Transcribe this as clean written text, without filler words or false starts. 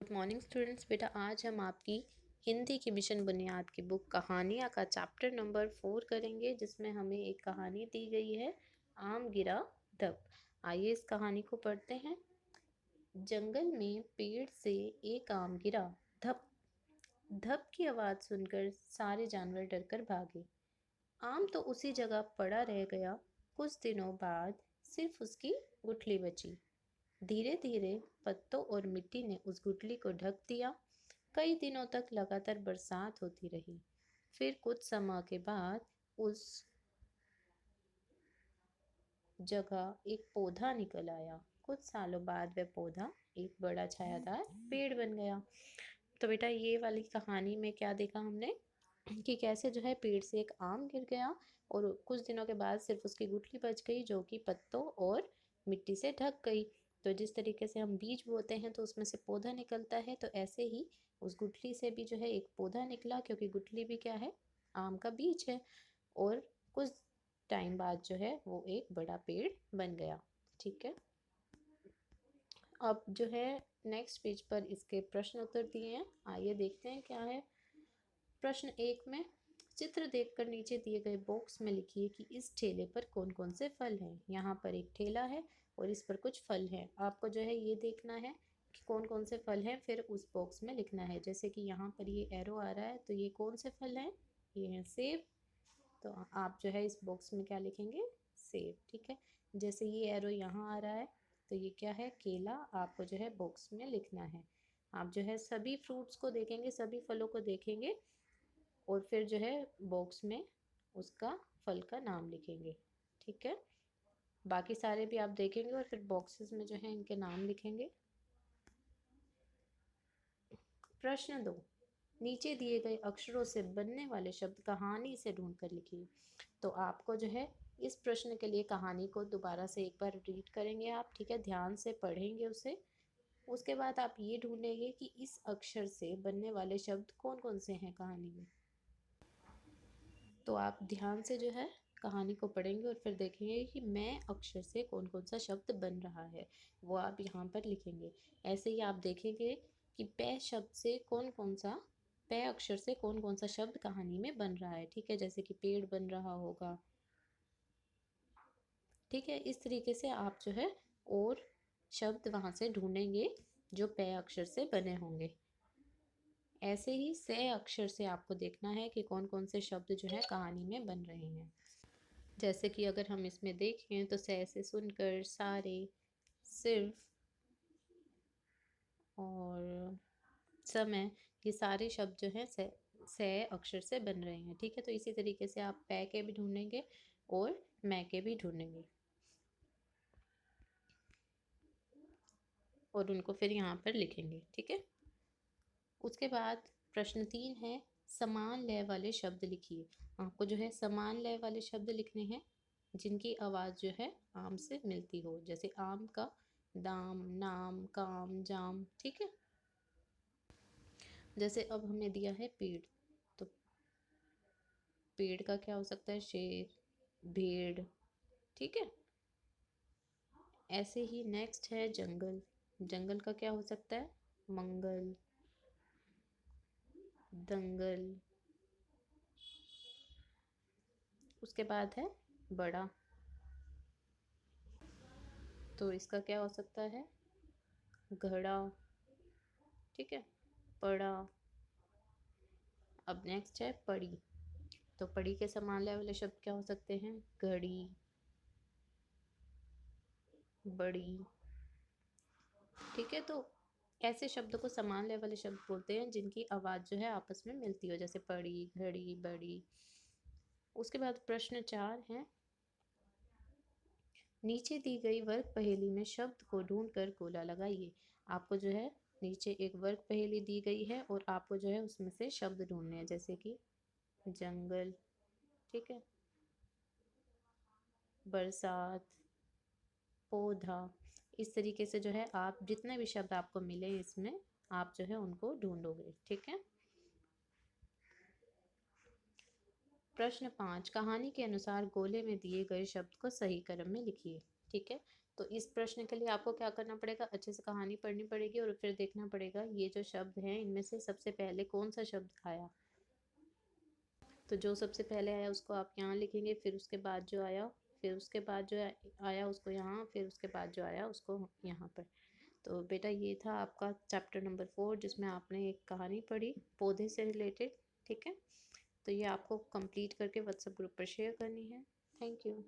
Good morning students. बेटा आज हम आपकी हिंदी की मिशन बुनियाद की बुक कहानियाँ का चैप्टर नंबर 4 करेंगे, जिसमें हमें एक कहानी दी गई है, आम गिरा धप। आइए इस कहानी को पढ़ते हैं। जंगल में पेड़ से एक आम गिरा, धप। धप की आवाज़ सुनकर सारे जानवर डरकर भागे। आम तो उसी जगह पड़ा रह गया। कुछ दिनों बाद सिर्फ उसकी गुठली बची। धीरे धीरे पत्तों और मिट्टी ने उस गुठली को ढक दिया। कई दिनों तक लगातार बरसात होती रही। फिर कुछ समय के बाद उस जगह एक पौधा निकल आया। कुछ सालों बाद वह पौधा एक बड़ा छायादार पेड़ बन गया। तो बेटा ये वाली कहानी में क्या देखा हमने कि कैसे जो है पेड़ से एक आम गिर गया और कुछ दिनों के बाद सिर्फ उसकी गुठली बच गई, जो कि पत्तों और मिट्टी से ढक गई। तो जिस तरीके से हम बीज बोते हैं तो उसमें से पौधा निकलता है, तो ऐसे ही उस गुठली से भी जो है एक पौधा निकला, क्योंकि गुठली भी क्या है, आम का बीज है। और कुछ टाइम बाद जो है वो एक बड़ा पेड़ बन गया। ठीक है, अब जो है नेक्स्ट पेज पर इसके प्रश्न उत्तर दिए हैं। आइए देखते हैं क्या है। प्रश्न 1 में चित्र देखकर नीचे दिए गए बॉक्स में लिखिए कि इस ठेले पर कौन कौन से फल हैं। यहाँ पर एक ठेला है और इस पर कुछ फल हैं। आपको जो है ये देखना है कि कौन कौन से फल हैं, फिर उस बॉक्स में लिखना है। जैसे कि यहाँ पर ये एरो आ रहा है, तो ये कौन से फल हैं, ये हैं सेब। तो आप जो है इस बॉक्स में क्या लिखेंगे, सेब। ठीक है, जैसे ये एरो यहाँ आ रहा है, तो ये क्या है, केला। आपको जो है बॉक्स में लिखना है। आप जो है सभी फ्रूट्स को देखेंगे, सभी फलों को देखेंगे और फिर जो है बॉक्स में उसका फल का नाम लिखेंगे। ठीक है, बाकी सारे भी आप देखेंगे और फिर बॉक्सेस में जो है इनके नाम लिखेंगे। प्रश्न 2, नीचे दिए गए अक्षरों से बनने वाले शब्द कहानी से ढूंढ कर लिखिए। तो आपको जो है इस प्रश्न के लिए कहानी को दोबारा से एक बार रीड करेंगे आप। ठीक है, ध्यान से पढ़ेंगे उसे। उसके बाद आप ये ढूंढेंगे कि इस अक्षर से बनने वाले शब्द कौन कौन से हैं कहानी में। तो आप ध्यान से जो है कहानी को पढ़ेंगे और फिर देखेंगे कि मैं अक्षर से कौन कौन सा शब्द बन रहा है, वो आप यहाँ पर लिखेंगे। ऐसे ही आप देखेंगे कि पै शब्द से कौन कौन सा, पै अक्षर से कौन कौन सा शब्द कहानी में बन रहा है। ठीक है, जैसे कि पेड़ बन रहा होगा। ठीक है, इस तरीके से आप जो है और शब्द वहाँ से ढूंढेंगे जो पै अक्षर से बने होंगे। ऐसे ही से अक्षर से आपको देखना है कि कौन कौन से शब्द जो है कहानी में बन रहे हैं। जैसे कि अगर हम इसमें देखें तो से सुनकर, सारे, सिर्फ और समय, ये सारे शब्द जो हैं से अक्षर से बन रहे हैं। ठीक है, तो इसी तरीके से आप पै के भी ढूंढेंगे और मैं के भी ढूंढेंगे और उनको फिर यहाँ पर लिखेंगे। ठीक है, उसके बाद प्रश्न 3 है, समान लय वाले शब्द लिखिए। आपको जो है समान लय वाले शब्द लिखने हैं जिनकी आवाज़ जो है आम से मिलती हो। जैसे आम का दाम, नाम, काम, जाम। ठीक है, जैसे अब हमें दिया है पेड़, तो पेड़ का क्या हो सकता है, शेर, भेड़। ठीक है, ऐसे ही नेक्स्ट है जंगल। जंगल का क्या हो सकता है, मंगल, दंगल। उसके बाद है बड़ा, तो इसका क्या हो सकता है, घड़ा। ठीक है, पड़ा। अब नेक्स्ट है पड़ी, तो पड़ी के समान लय वाले शब्द क्या हो सकते हैं, घड़ी, बड़ी। ठीक है, तो ऐसे शब्द को समान लय वाले शब्द बोलते हैं जिनकी आवाज़ जो है आपस में मिलती हो, जैसे पड़ी, घड़ी, बड़ी। उसके बाद प्रश्न 4 है, नीचे दी गई वर्ग पहेली में शब्द को ढूंढकर गोला लगाइए। आपको जो है नीचे एक वर्ग पहेली दी गई है और आपको जो है उसमें से शब्द ढूंढने हैं, जैसे कि जंगल। ठीक है, बरसात, पौधा। इस तरीके से जो है आप जितने भी शब्द आपको मिले इसमें आप जो है उनको ढूंढोगे। ठीक है, प्रश्न 5, कहानी के अनुसार गोले में दिए गए शब्द को सही क्रम में लिखिए। ठीक है, तो इस प्रश्न के लिए आपको क्या करना पड़ेगा, अच्छे से कहानी पढ़नी पड़ेगी और फिर देखना पड़ेगा ये जो शब्द हैं इनमें से सबसे पहले कौन सा शब्द आया। तो जो सबसे पहले आया उसको आप यहाँ लिखेंगे, फिर उसके बाद जो आया, फिर उसके बाद जो आया उसको यहाँ, फिर उसके बाद जो आया उसको यहाँ पर। तो बेटा ये था आपका चैप्टर नंबर 4 जिसमें आपने एक कहानी पढ़ी पौधे से रिलेटेड। ठीक है, तो ये आपको कंप्लीट करके व्हाट्सएप ग्रुप पर शेयर करनी है। Thank you.